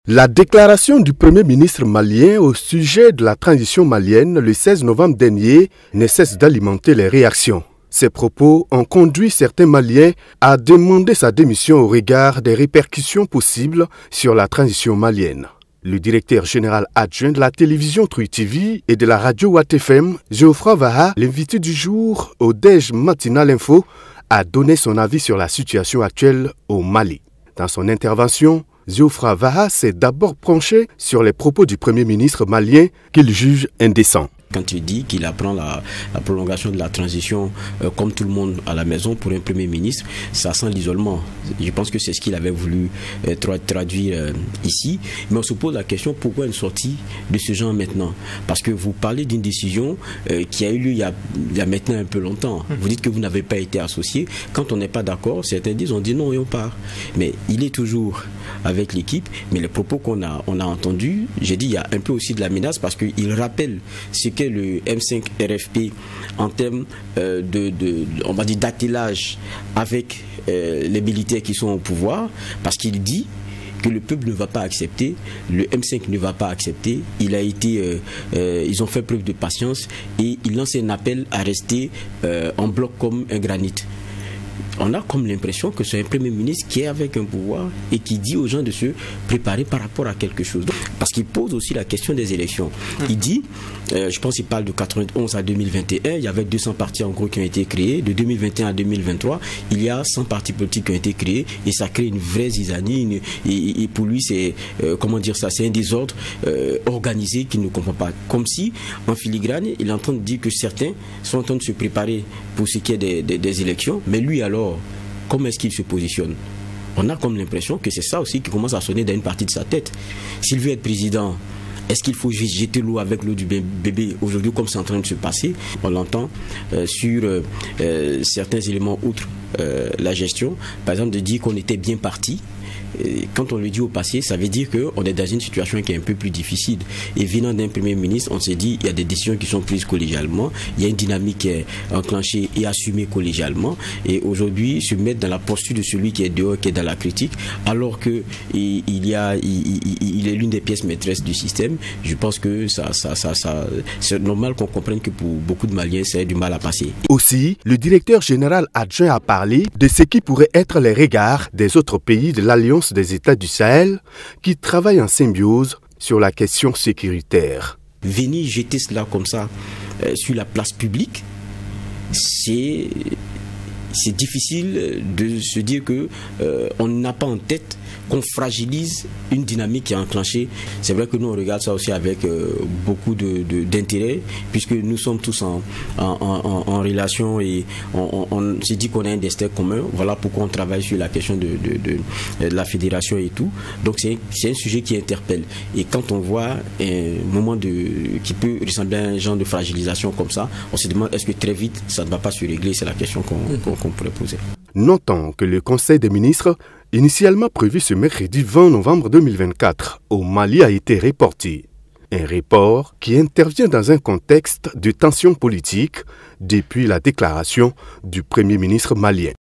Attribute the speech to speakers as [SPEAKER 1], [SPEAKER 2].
[SPEAKER 1] La déclaration du Premier ministre malien au sujet de la transition malienne le 16 novembre dernier ne cesse d'alimenter les réactions. Ces propos ont conduit certains Maliens à demander sa démission au regard des répercussions possibles sur la transition malienne. Le directeur général adjoint de la télévision Truy TV et de la radio Watt FM, Geoffroy Vaha, l'invité du jour au Déj Matinal Info, a donné son avis sur la situation actuelle au Mali. Dans son intervention, Geoffroy Vaha s'est d'abord penché sur les propos du Premier ministre malien qu'il juge indécents.
[SPEAKER 2] Quand il dit qu'il apprend la prolongation de la transition comme tout le monde à la maison pour un Premier ministre, ça sent l'isolement. Je pense que c'est ce qu'il avait voulu traduire ici. Mais on se pose la question, pourquoi une sortie de ce genre maintenant? Parce que vous parlez d'une décision qui a eu lieu il y a maintenant un peu longtemps. Vous dites que vous n'avez pas été associé. Quand on n'est pas d'accord, certains disent, on dit non et on part. Mais il est toujours avec l'équipe. Mais les propos qu'on a entendus, j'ai dit, il y a un peu aussi de la menace parce qu'il rappelle ce que le M5 RFP en termes on va dire d'attelage avec les militaires qui sont au pouvoir, parce qu'il dit que le peuple ne va pas accepter, le M5 ne va pas accepter. Ils ont fait preuve de patience et il lance un appel à rester en bloc comme un granit. On a comme l'impression que c'est un Premier ministre qui est avec un pouvoir et qui dit aux gens de se préparer par rapport à quelque chose. Parce qu'il pose aussi la question des élections. Il dit, je pense qu'il parle de 91 à 2021, il y avait 200 partis en gros qui ont été créés. De 2021 à 2023, il y a 100 partis politiques qui ont été créés et ça crée une vraie zizanie. Et pour lui, c'est, comment dire ça, c'est un désordre organisé qu'il ne comprend pas. Comme si, en filigrane, il est en train de dire que certains sont en train de se préparer pour ce qui est des élections, mais lui alors, comment est-ce qu'il se positionne? On a comme l'impression que c'est ça aussi qui commence à sonner dans une partie de sa tête. S'il veut être président, est-ce qu'il faut jeter l'eau avec l'eau du bébé aujourd'hui comme c'est en train de se passer? On l'entend sur certains éléments outre la gestion, par exemple de dire qu'on était bien parti. Et quand on le dit au passé, ça veut dire qu'on est dans une situation qui est un peu plus difficile. Et venant d'un Premier ministre, on s'est dit il y a des décisions qui sont prises collégialement, il y a une dynamique qui est enclenchée et assumée collégialement. Et aujourd'hui, se mettre dans la posture de celui qui est dehors, qui est dans la critique, alors qu'il est l'une des pièces maîtresses du système, je pense que c'est normal qu'on comprenne que pour beaucoup de Maliens, c'est du mal à passer.
[SPEAKER 1] Aussi, le directeur général adjoint a parlé de ce qui pourrait être les regards des autres pays de l'Alliance des États du Sahel qui travaillent en symbiose sur la question sécuritaire.
[SPEAKER 2] Venir jeter cela comme ça sur la place publique, c'est difficile de se dire que on n'a pas en tête qu'on fragilise une dynamique qui est enclenchée. C'est vrai que nous on regarde ça aussi avec beaucoup d'intérêt, puisque nous sommes tous en relation et on s'est dit qu'on a un destin commun. Voilà pourquoi on travaille sur la question de la fédération et tout. Donc c'est un sujet qui interpelle. Et quand on voit un moment qui peut ressembler à un genre de fragilisation comme ça, on se demande est-ce que très vite ça ne va pas se régler? C'est la question qu'on pourrait poser.
[SPEAKER 1] Notons que le Conseil des ministres, initialement prévu ce mercredi 20 novembre 2024, au Mali a été reporté. Un report qui intervient dans un contexte de tension politique depuis la déclaration du Premier ministre malien.